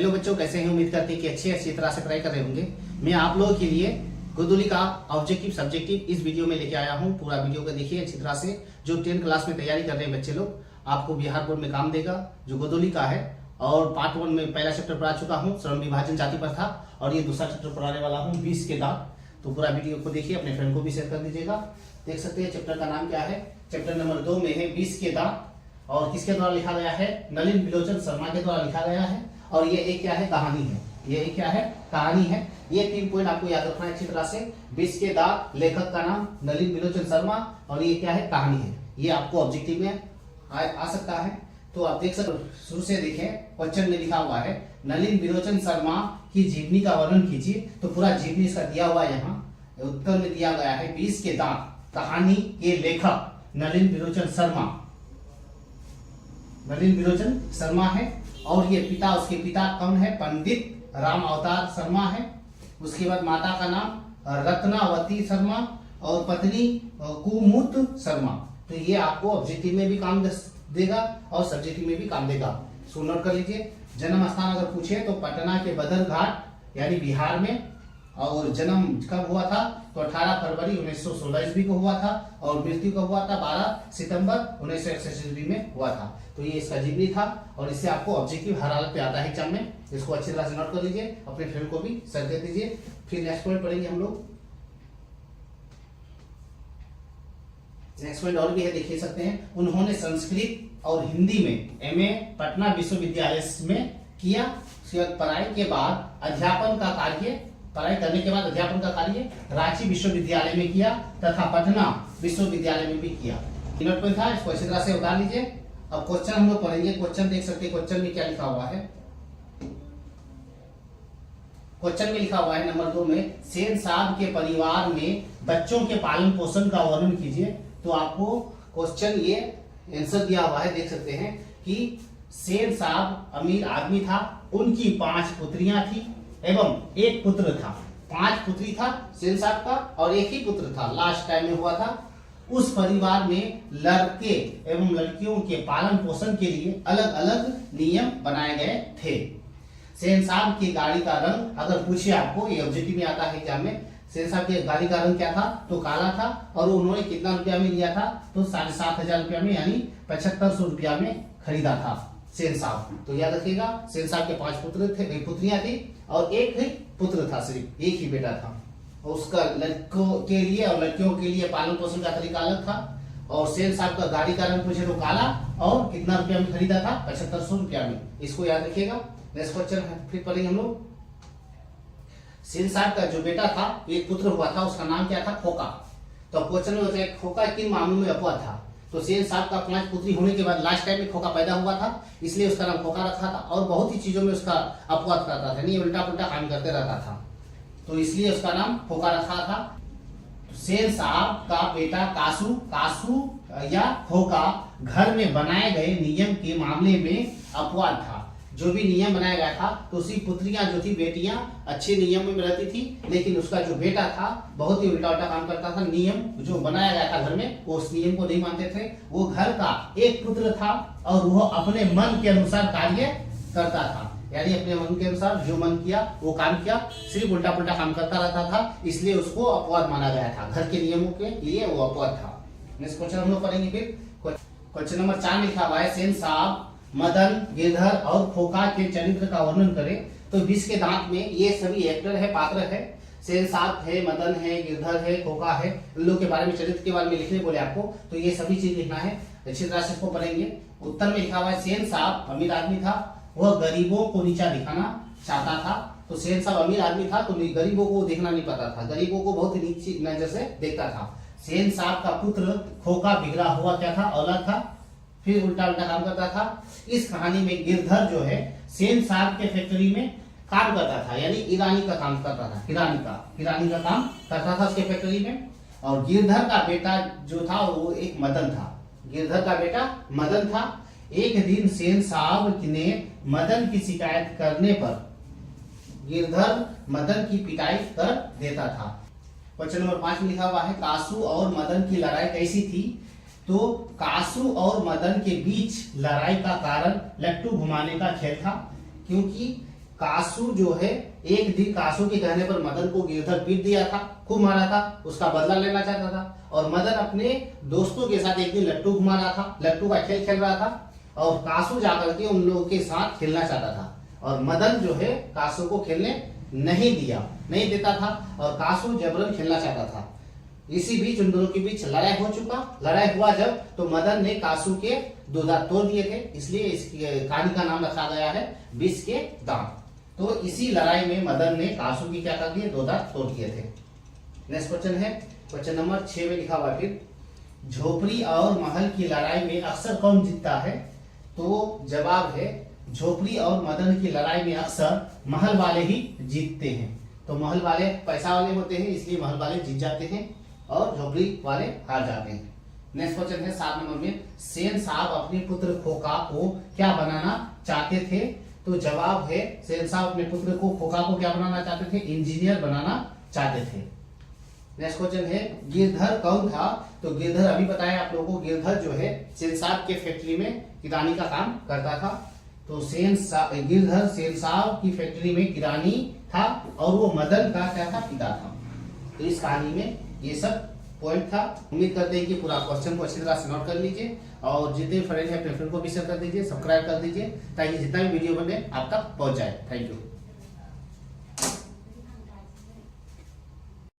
Hello बच्चों, कैसे हैं? उम्मीद करते हैं कि अच्छी तरह से पढ़ाई कर रहे होंगे। मैं आप लोगों के लिए गोदोली का ऑब्जेक्टिव सब्जेक्टिव इस वीडियो में लेके आया हूं। पूरा वीडियो को देखिए अच्छी तरह से। जो 10th क्लास में तैयारी कर रहे हैं बच्चे लोग, आपको बिहार बोर्ड में काम देगा। जो गोदोली का है और पार्ट 1 में पहला चैप्टर पढ़ा चुका हूँ, श्रम विभाजन जाति प्रथा, और ये दूसरा चैप्टर पढ़ाने वाला हूँ 20 के दाग। तो पूरा वीडियो को देखिए, अपने फ्रेंड को भी शेयर कर दीजिएगा। देख सकते हैं चैप्टर का नाम क्या है। चैप्टर नंबर 2 में है 20 के दाग, और किसके द्वारा लिखा गया है? नलिन बिलोचन शर्मा के द्वारा लिखा गया है। और ये एक क्या है? कहानी है। ये एक क्या है? कहानी है। ये 3 पॉइंट आपको याद रखना है अच्छी तरह से। 20 के दाग, लेखक का नाम नलिन बिलोचन शर्मा, और ये क्या है? कहानी है। ये आपको ऑब्जेक्टिव में आ सकता है। तो आप देख सकते, शुरू से देखें। क्वेश्चन में लिखा हुआ है नलिन बिलोचन शर्मा की जीवनी का वर्णन कीजिए। तो पूरा जीवनी इसका दिया हुआ है। यहाँ उत्तर में दिया गया है 20 के दाग, कहानी के लेखक नलिन बिलोचन शर्मा। नलिन बिलोचन शर्मा है। और ये पिता, उसके पिता कौन है? पंडित राम अवतार शर्मा है। उसके बाद माता का नाम रत्नावती शर्मा और पत्नी कुमुद शर्मा। तो ये आपको ऑब्जेक्टिव में भी काम देगा और सब्जेक्टिव में भी काम देगा। सो नोट कर लीजिए। जन्म स्थान अगर पूछे तो पटना के बदर घाट यानी बिहार में। और जन्म कब हुआ था? तो 18 फरवरी 1916 ईस्वी को हुआ था। और मृत्यु कब हुआ था? 12 सितंबर 1961 ईस्वी में हुआ था। तो ये इसका जीवनी था, और इससे आपको ऑब्जेक्टिव हर हालत पे आता है एग्जाम में। इसको अच्छी तरह से नोट कर लीजिए, अपने फ्रेंड को भी शेयर कर दीजिए। फिर नेक्स्ट पॉइंट पढ़ेंगे हम लोग। नेक्स्ट पॉइंट और भी है, देख सकते हैं। उन्होंने संस्कृत और हिंदी में एमए पटना विश्वविद्यालय में किया। पढ़ाई के बाद अध्यापन का कार्य, पढ़ाई करने के बाद अध्यापन का कार्य रांची विश्वविद्यालय में किया तथा पटना विश्वविद्यालय में भी किया। नोट पॉइंट था, इसको अच्छी तरह से उतार लीजिए। अब क्वेश्चन हम लोग पढ़ेंगे। क्वेश्चन देख सकते हैं, क्वेश्चन में क्या लिखा हुआ है। क्वेश्चन में लिखा हुआ है नंबर 2 में, सेन साहब के परिवार में बच्चों के पालन पोषण का वर्णन कीजिए। तो आपको क्वेश्चन ये आंसर दिया हुआ है, देख सकते हैं कि सेन साहब अमीर आदमी था, उनकी 5 पुत्रियां थी एवं 1 पुत्र था। 5 पुत्री था सेन साहब का और 1 ही पुत्र था, लास्ट टाइम में हुआ था। उस परिवार में लड़के एवं लड़कियों के पालन पोषण के लिए अलग अलग नियम बनाए गए थे। सेन साहब की गाड़ी का रंग अगर पूछे आपको, ये ऑब्जेक्टिव में आता है एग्जाम में। सेन साहब की गाड़ी का रंग क्या था? तो काला था। और उन्होंने कितना रुपया में लिया था? तो 7,500 रुपया में, यानी 7500 रुपया में खरीदा था सेन साहब। तो याद रखिएगा, सेन साहब के 5 पुत्र थे, पुत्रियां थी और 1 ही पुत्र था, सिर्फ 1 ही बेटा था। और उसका लड़कों के लिए और लड़कियों के लिए पालन पोषण का तरीका अलग था। और सेन साहब का गाड़ी का रंग पूछे तो काला, और कितना रुपया में खरीदा था? 7500 रुपया में। इसको याद रखिएगा। नेक्स्ट क्वेश्चन फिर पढ़ेंगे हम लोग। सेन साहब का जो बेटा था, 1 पुत्र हुआ था, उसका नाम क्या था? खोका। तो क्वेश्चन में होता है खोका किन मामलों में अपवाद था? तो सेन साहब का 5 पुत्री होने के बाद लास्ट टाइम में खोका पैदा हुआ था, इसलिए उसका नाम खोका रखा था। और बहुत ही चीजों में उसका अपवाद करता था, नहीं उल्टा पुल्टा काम करते रहता था, तो इसलिए उसका नाम खोका रखा था। तो सेन साहब का बेटा कासू या खोका घर में बनाए गए नियम के मामले में अपवाद था। जो भी नियम बनाया गया था, तो उसकी पुत्रियां जो थी, बेटियां अच्छे नियम में रहती थी, लेकिन उसका जो बेटा था बहुत ही उल्टा उल्टा काम करता था। नियम जो बनाया गया था घर में, वो उस नियम को नहीं मानते थे। वो घर का 1 पुत्र था और वो अपने मन के अनुसार कार्य करता था, यानी अपने मन के अनुसार जो मन किया वो काम किया, सिर्फ उल्टा पुल्टा काम करता रहता था, इसलिए उसको अपवाद माना गया था। घर के नियमों के लिए वो अपवाद था। नेक्स्ट क्वेश्चन हम लोग पढ़ेंगे। फिर क्वेश्चन नंबर 4 में लिखा हुआ है, सेन साहब मदन, गिरधर और खोका के चरित्र का वर्णन करें। तो 20 के दांत में ये सभी एक्टर है, पात्र है। सेन साहब है, मदन है, गिरधर है, खोका है। इन लोग के बारे में, चरित्र के बारे में लिखने बोले आपको, तो ये सभी चीज लिखना है। अच्छी तरह से इसको पढ़ेंगे। उत्तर में लिखा हुआ है, सेन साहब अमीर आदमी था, वह गरीबों को नीचा दिखाना चाहता था। तो सेन साहब अमीर आदमी था, तो गरीबों को देखना नहीं पता था, गरीबों को बहुत नीची नजर से देखता था। सेन साहब का पुत्र खोका बिगड़ा हुआ क्या था? औलाद था, फिर उल्टा उल्टा काम करता था। इस कहानी में गिरधर जो है सेन साहब के फैक्ट्री में काम करता था, यानी ईरानी का काम करता था, ईरानी का काम करता था उसके फैक्ट्री में। और गिरधर का बेटा जो था वो एक मदन था, गिरधर का बेटा मदन था। एक दिन सेन साहब ने मदन की शिकायत करने पर गिरधर मदन की पिटाई कर देता था। क्वेश्चन नंबर 5 में लिखा हुआ है, कासू और मदन की लड़ाई कैसी थी? तो कासू और मदन के बीच लड़ाई का कारण लट्टू घुमाने का खेल था, क्योंकि कासू जो है, एक दिन कासू के कहने पर मदन को गिरधर पीट दिया था, खूब मारा था, उसका बदला लेना चाहता था। और मदन अपने दोस्तों के साथ एक दिन लट्टू घुमा रहा था, लट्टू का खेल खेल रहा था और कासू जाकर के उन लोगों के साथ खेलना चाहता था और मदन जो है कासू को खेलने नहीं देता था और कासू जबरन खेलना चाहता था। इसी बीच उन दोनों के बीच लड़ाई हो चुका। लड़ाई हुआ जब तो मदन ने कासू के 2 दांत तोड़ दिए थे, इसलिए इस कहानी का नाम रखा गया है विष के दांत। तो इसी लड़ाई में मदन ने कासू की क्या कर दिए, 2 दांत तोड़ दिए थे। नेक्स्ट क्वेश्चन है क्वेश्चन नंबर 6 में लिखा हुआ फिर झोपड़ी और महल की लड़ाई में अक्सर कौन जीतता है? तो जवाब है झोपड़ी और मदन की लड़ाई में अक्सर महल वाले ही जीतते हैं। तो महल वाले पैसा वाले होते हैं, इसलिए महल वाले जीत जाते हैं और झोपड़ी वाले हार जाते हैं। नेक्स्ट क्वेश्चन है 7 नंबर में सेन साहब अपने पुत्र खोका को क्या बनाना चाहते थे? तो जवाब है सेन साहब अपने पुत्र को खोका को क्या बनाना चाहते थे? इंजीनियर बनाना चाहते थे। नेक्स्ट क्वेश्चन है गिरधर कौन था? तो गिरधर अभी बताया आप लोगों को, गिरधर जो है सेन साहब के फैक्ट्री में किरानी का काम करता था। तो गिरधर सेन साहब की फैक्ट्री में किरानी था और वो मदन का क्या था, पिता था। तो इस कहानी में ये सब पॉइंट था। उम्मीद करते हैं कि पूरा क्वेश्चन को अच्छी तरह से नोट कर लीजिए और जितने फ्रेंड है अपने फ्रेंड को भी शेयर कर दीजिए, सब्सक्राइब कर दीजिए ताकि जितना भी वीडियो बने आप तक पहुंच जाए। Thank you.